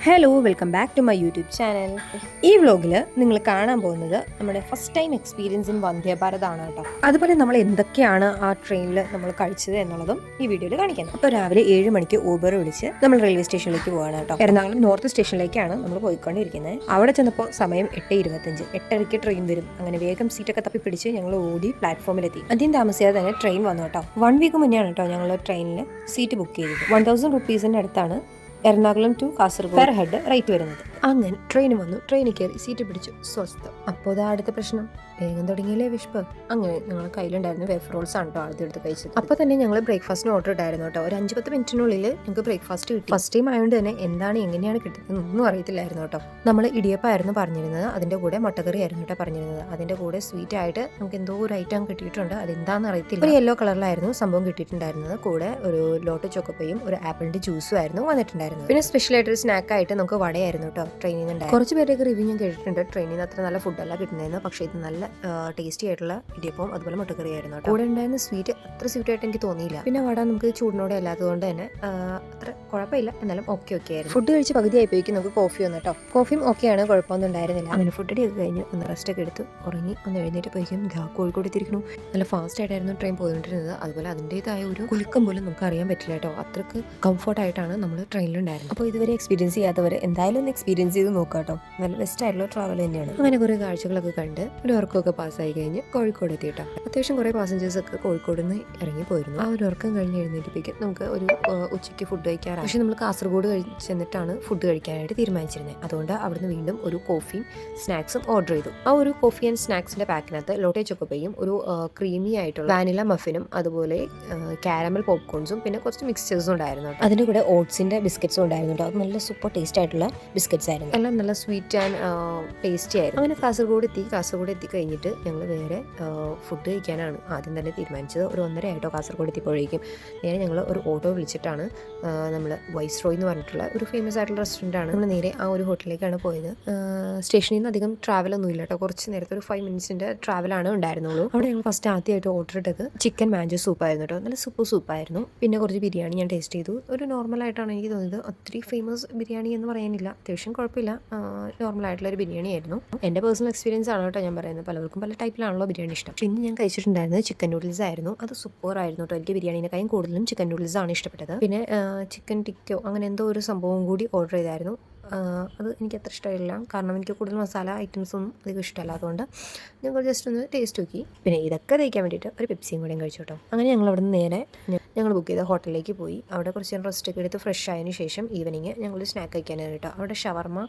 Hello, welcome back to my YouTube channel. ഈ വ്ലോഗിൽ നിങ്ങൾ കാണാൻ പോകുന്നത് നമ്മുടെ first time experience in Vande Bharat ആണ് കേട്ടോ. അതുപോലെ നമ്മൾ എന്തൊക്കെയാണ് ആ ട്രെയിനിൽ നമ്മൾ കഴിച്ചത് എന്നുള്ളതും ഈ വീഡിയോയിൽ കാണിക്കുന്നത്. അപ്പോൾ രാവിലെ 7 മണിക്ക് ഊബർ വിളിച്ച് നമ്മൾ റെയിൽവേ സ്റ്റേഷനിലേക്ക് പോവാണ് കേട്ടോ. എറണാകുളം നോർത്ത് സ്റ്റേഷനിലേക്കാണ് നമ്മൾ പോയിക്കൊണ്ടിരിക്കുന്നത്. അവിടെ ചെന്നപ്പോൾ സമയം 8:25, 8:30 ട്രെയിൻ വരും. അങ്ങനെ വേഗം സീറ്റൊക്കെ തപ്പി പിടിച്ച് ഞങ്ങൾ ഓടി പ്ലാറ്റ്ഫോമിലെത്തി. അധികം താമസിയാതെ തന്നെ ട്രെയിൻ വന്നു കേട്ടോ. 1 വീക്ക് മുന്നെയാണ് കേട്ടോ ഞങ്ങൾ ട്രെയിനിൽ സീറ്റ് ബുക്ക് ചെയ്തത്. 1000 റുപ്പീസിൻ്റെ അടുത്താണ് Ernakulam to Kasaragod per head rate വരുന്നത്. അങ്ങനെ ട്രെയിൻ വന്നു, ട്രെയിനിൽ കയറി സീറ്റ് പിടിച്ചു, സ്വസ്ഥം. അപ്പോൾ ഇതാ അടുത്ത പ്രശ്നം, വേഗം തുടങ്ങിയില്ലേ വിഷ്പ്. അങ്ങനെ ഞങ്ങളുടെ കയ്യിലുണ്ടായിരുന്നു വേഫർ റോൾസ് ആണ് കേട്ടോ ആദ്യം എടുത്ത് കഴിച്ചത്. അപ്പോൾ തന്നെ ഞങ്ങൾ ബ്രേക്ക്ഫാസ്റ്റിന് ഓർഡർ ഇട്ടായിരുന്നു കേട്ടോ. ഒരു 5-10 മിനിറ്റിനുള്ളിൽ ഞങ്ങൾക്ക് ബ്രേക്ക്ഫാസ്റ്റ് കിട്ടി. ഫസ്റ്റ് ടൈം ആയതുകൊണ്ട് തന്നെ എന്താണ് എങ്ങനെയാണ് കിട്ടുന്നത് ഒന്നും അറിയത്തില്ലായിരുന്നു കേട്ടോ. നമ്മൾ ഇടിയപ്പമായിരുന്നു പറഞ്ഞിരുന്നത്, അതിൻ്റെ കൂടെ മുട്ടക്കറി ആയിരുന്നു കേട്ടോ പറഞ്ഞിരുന്നത്. അതിൻ്റെ കൂടെ സ്വീറ്റ് ആയിട്ട് നമുക്ക് എന്തോ ഒരു ഐറ്റം കിട്ടിയിട്ടുണ്ട്, അതെന്താണെന്ന് അറിയത്തില്ല. ഒരു യെല്ലോ കളറിലായിരുന്നു സംഭവം കിട്ടിയിട്ടുണ്ടായിരുന്നത്. കൂടെ ഒരു ലോട്ട് ചോക്കോപ്പയും ഒരു ആപ്പിളിൻ്റെ ജ്യൂസും ആയിരുന്നു വന്നിട്ടുണ്ടായിരുന്നത്. പിന്നെ സ്പെഷ്യൽ ആയിട്ടൊരു സ്നാക്കായിട്ട് നമുക്ക് വടയായിരുന്നു കേട്ടോ ട്രെയിനിൽ നിന്ന്. കുറച്ച് പേരൊക്കെ റിവ്യൂ ഞാൻ കേട്ടിട്ടുണ്ട്, ട്രെയിനിൽ നിന്ന് അത്ര നല്ല ഫുഡല്ല കിട്ടുന്നതെന്ന്. പക്ഷേ ഇത് നല്ല ടേസ്റ്റി ആയിട്ടുള്ള ഇടിയപ്പവും അതുപോലെ മുട്ടക്കറി ആയിരുന്നു. കൂടെ ഉണ്ടായിരുന്ന സ്വീറ്റ് അത്ര സ്വീറ്റ് ആയിട്ട് എനിക്ക് തോന്നിയില്ല. പിന്നെ വട നമുക്ക് ചൂടിനോടെ അല്ലാത്തതുകൊണ്ട് തന്നെ അത്ര കുഴപ്പമില്ല, എന്നാലും ഓക്കെ ആയിരുന്നു. ഫുഡ് കഴിച്ച് പകുതി ആയിപ്പോയിക്കും നമുക്ക് കോഫി വന്നു കേട്ടോ. കോഫിയും ഓക്കെയാണ്, കുഴപ്പമൊന്നും ഉണ്ടായിരുന്നില്ല. അങ്ങനെ ഫുഡ് ഒക്കെ കഴിഞ്ഞ് ഒന്ന് റെസ്റ്റ് ഒക്കെ എടുത്ത് ഉറങ്ങി ഒന്ന് എഴുന്നേറ്റ് പോയിക്കും. കോഴിക്കോട് എത്തിയിരിക്കുന്നു. നല്ല ഫാസ്റ്റ് ആയിട്ടായിരുന്നു ട്രെയിൻ പോയിട്ടുണ്ടായിരുന്നത്. അതുപോലെ അതിൻ്റെതായ ഒരു കുലുക്കം പോലും നമുക്ക് അറിയാൻ പറ്റില്ല കേട്ടോ. അത്രക്ക് കംഫർട്ടായിട്ടാണ് നമ്മൾ ട്രെയിനിലുണ്ടായിരുന്നത്. അപ്പോൾ ഇതുവരെ എക്സ്പീരിയൻസ് ചെയ്യാത്തവർ എന്തായാലും ഒന്ന് എക്സ്പീരിയൻസ് ചെയ്ത് നോക്കാം കേട്ടോ. നല്ല ബെസ്റ്റ് ആയിട്ടുള്ള ട്രാവൽ തന്നെയാണ്. അങ്ങനെ കുറേ കാഴ്ചകളൊക്കെ കണ്ട് ഒരു ഉറക്കമൊക്കെ പാസ്സായി കഴിഞ്ഞ് കോഴിക്കോട് എത്തിയിട്ടോ. അത്യാവശ്യം കുറേ പാസഞ്ചേഴ്സ് ഒക്കെ കോഴിക്കോട് നിന്ന് ഇറങ്ങി പോയിരുന്നു. ആ ഒരു ഉറക്കം കഴിഞ്ഞ് എഴുന്നേറ്റിപ്പിക്കും നമുക്ക് ഒരു ഉച്ചയ്ക്ക് ഫുഡ് കഴിക്കാറാണ്. പക്ഷെ നമ്മൾ കാസർഗോഡ് ചെന്നിട്ടാണ് ഫുഡ് കഴിക്കാനായിട്ട് തീരുമാനിച്ചിരുന്നത്. അതുകൊണ്ട് അവിടുന്ന് വീണ്ടും ഒരു കോഫിയും സ്നാക്സും ഓർഡർ ചെയ്തു. ആ ഒരു കോഫി ആൻഡ് സ്നാക്സിന്റെ പാക്കിനകത്ത് ലോട്ടെ ചോക്കോപ്പയും ഒരു ക്രീമി ആയിട്ടുള്ള വാനില മഫിനും അതുപോലെ കാരമൽ പോപ്കോൺസും പിന്നെ കുറച്ച് മിക്സ്ചേഴ്സും ഉണ്ടായിരുന്നു. അതിൻ്റെ കൂടെ ഓട്സിന്റെ ബിസ്ക്കറ്റ്സും ഉണ്ടായിരുന്നു കേട്ടോ. അത് നല്ല സൂപ്പർ ടേസ്റ്റ് ആയിട്ടുള്ള ബിസ്ക്കറ്റ്സ് ആയിരുന്നു. എല്ലാം നല്ല സ്വീറ്റ് ആൻഡ് ടേസ്റ്റി ആയിരുന്നു. അങ്ങനെ കാസർഗോഡ് എത്തി കഴിഞ്ഞിട്ട് ഞങ്ങൾ വേറെ ഫുഡ് കഴിക്കാനാണ് ആദ്യം തന്നെ തീരുമാനിച്ചത്. ഒരു 1:30 ആയിട്ടോ കാസർഗോഡ് എത്തിയപ്പോഴേക്കും. നേരെ ഞങ്ങൾ ഒരു ഓട്ടോ വിളിച്ചിട്ടാണ് നമ്മൾ വൈസ് റോയ് എന്ന് പറഞ്ഞിട്ടുള്ള ഒരു ഫേമസ് ആയിട്ടുള്ള റെസ്റ്റോറൻ്റ് ആണ്. നമ്മൾ നേരെ ആ ഒരു ഹോട്ടലിലേക്കാണ് പോയത്. സ്റ്റേഷനിൽ നിന്ന് അധികം ട്രാവലൊന്നും ഇല്ല കേട്ടോ. കുറച്ച് നേരത്തെ ഒരു 5 മിനിറ്റ്സിൻ്റെ ട്രാവലാണ് ഉണ്ടായിരുന്നുള്ളൂ. അവിടെ ഞങ്ങൾ ഫസ്റ്റ് ആദ്യമായിട്ട് ഓർഡർ ഇട്ടത് ചിക്കൻ മാഞ്ചോ സൂപ്പായിരുന്നു കേട്ടോ. നല്ല സൂപ്പായിരുന്നു. പിന്നെ കുറച്ച് ബിരിയാണി ഞാൻ ടേസ്റ്റ് ചെയ്തു. ഒരു നോർമലായിട്ടാണ് എനിക്ക് തോന്നിയത്. ഒത്തിരി ഫേമസ് ബിരിയാണി എന്ന് പറയാനില്ല, അത്യാവശ്യം കുഴപ്പമില്ല, നോർമലായിട്ടുള്ളൊരു ബിരിയാണി ആയിരുന്നു. എൻ്റെ പേഴ്സണൽ എക്സ്പീരിയൻസ് ആണ് കേട്ടോ ഞാൻ പറയുന്നത്. പലർക്കും പല ടൈപ്പിലാണല്ലോ ബിരിയാണി ഇഷ്ടം. പിന്നെ ഞാൻ കഴിച്ചിട്ടുണ്ടായിരുന്നത് ചിക്കൻ നൂഡിൽസ് ആയിരുന്നു. അത് സൂപ്പർ ആയിരുന്നു കേട്ടോ. എനിക്ക് ബിരിയാണിനെക്കാളും കൂടുതലും ചിക്കൻ നൂഡിൽസ് ആണ് ഇഷ്ടപ്പെട്ടത്. പിന്നെ ചിക്കൻ ടിക്കോ അങ്ങനെ എന്തോ ഒരു സംഭവം കൂടി ഓർഡർ ചെയ്തായിരുന്നു. അത് എനിക്ക് അത്ര ഇഷ്ടമില്ല, കാരണം എനിക്ക് കൂടുതൽ മസാല ഐറ്റംസ് ഒന്നും അധികം ഇഷ്ടമല്ല. അതുകൊണ്ട് ഞങ്ങൾ ജസ്റ്റ് ഒന്ന് ടേസ്റ്റ് നോക്കി. പിന്നെ ഇതൊക്കെ തയ്ക്കാൻ വേണ്ടിയിട്ട് ഒരു പെപ്സിയും കൂടെയും കഴിച്ചു കേട്ടോ. അങ്ങനെ ഞങ്ങൾ അവിടെ നിന്ന് നേരെ ഞങ്ങൾ ബുക്ക് ചെയ്ത ഹോട്ടലിലേക്ക് പോയി. അവിടെ കുറച്ച് റെസ്റ്റ് ഒക്കെ എടുത്ത് ഫ്രഷ് ആയതിനു ശേഷം ഈവനിങ് ഞങ്ങൾ സ്നാക്ക് കഴിക്കാനാണ് കേട്ടോ. അവിടെ ഷവർമ,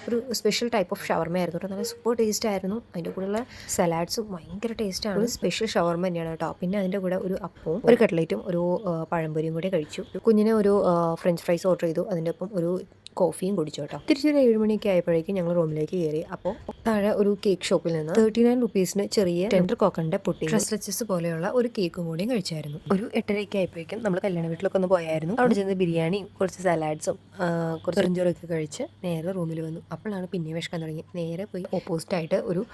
ഒരു സ്പെഷ്യൽ ടൈപ്പ് ഓഫ് ഷവർമ ആയിരുന്നു കേട്ടോ. നല്ല സൂപ്പർ ടേസ്റ്റ് ആയിരുന്നു. അതിൻ്റെ കൂടെയുള്ള സലാഡ്സും ഭയങ്കര ടേസ്റ്റാണ്. ഒരു സ്പെഷ്യൽ ഷവർമ തന്നെയാണ് കേട്ടോ. പിന്നെ അതിൻ്റെ കൂടെ ഒരു അപ്പവും ഒരു കട്ട്ലേറ്റും ഒരു പഴംപൊരിയും കൂടെ കഴിച്ചു. കുഞ്ഞിന് ഒരു ഫ്രഞ്ച് ഫ്രൈസ് ഓർഡർ ചെയ്തു. അതിൻ്റെ ഒപ്പം ഒരു കോഫിയും കുടിച്ചു കേട്ടോ. തിരിച്ചൊരു 7 മണിയൊക്കെ ആയപ്പോഴേക്കും ഞങ്ങൾ റൂമിലേക്ക് കയറി. അപ്പോൾ താഴെ ഒരു കേക്ക് ഷോപ്പിൽ നിന്ന് 39 റുപ്പീസിന് ചെറിയ ടെൻഡർ കോക്കറിന്റെ പുട്ടി സ്ട്രെച്ചസ് പോലെയുള്ള ഒരു കേക്കും കൂടിയും കഴിച്ചായിരുന്നു. ഒരു 8:30 ആയപ്പോഴേക്കും നമ്മൾ കല്യാണ വീട്ടിലൊക്കെ ഒന്ന് പോയായിരുന്നു. അവിടെ ചെന്ന് ബിരിയാണിയും കുറച്ച് സലാഡ്സും കുറച്ച് വെറുംചോറൊക്കെ കഴിച്ച് നേരെ റൂമിൽ വന്നു. അപ്പോഴാണ് പിന്നെ വിശക്കാൻ തുടങ്ങി. നേരെ പോയി ഓപ്പോസിറ്റ് ആയിട്ട് ഒരു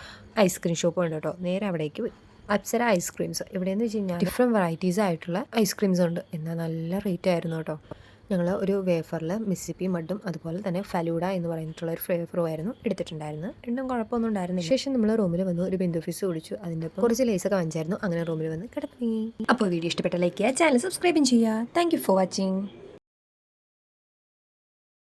ഐസ്ക്രീം ഷോപ്പ് ഉണ്ട് കേട്ടോ. നേരെ അവിടേക്ക് പോയി. അപ്സര ഐസ്ക്രീംസ്, എവിടെയെന്ന് വെച്ച് കഴിഞ്ഞാൽ ഡിഫറെൻറ്റ് വെറൈറ്റീസ് ആയിട്ടുള്ള ഐസ്ക്രീംസ് ഉണ്ട്. എന്നാൽ നല്ല റേറ്റ് ആയിരുന്നു കേട്ടോ. ഞങ്ങൾ ഒരു വേഫറിൽ മിസിപ്പി മഡും അതുപോലെ തന്നെ ഫലൂഡ എന്ന് പറഞ്ഞിട്ടുള്ള ഒരു ഫ്ലേവറും ആയിരുന്നു എടുത്തിട്ടുണ്ടായിരുന്നത്. രണ്ടും കുഴപ്പമൊന്നും ഉണ്ടായിരുന്നില്ല. ശേഷം നമ്മൾ റൂമിൽ വന്നു ഒരു ബിന്ദു ഫിസ് കുടിച്ചു. അതിൻ്റെ ഒപ്പം കുറച്ച് ലേസൊക്കെ വാങ്ങിച്ചായിരുന്നു. അങ്ങനെ റൂമിൽ വന്ന് കിടത്തി. അപ്പോൾ വീഡിയോ ഇഷ്ടപ്പെട്ട ലൈക്ക് ചെയ്യുക, ചാനൽ സബ്സ്ക്രൈബും ചെയ്യുക. Thank you for watching.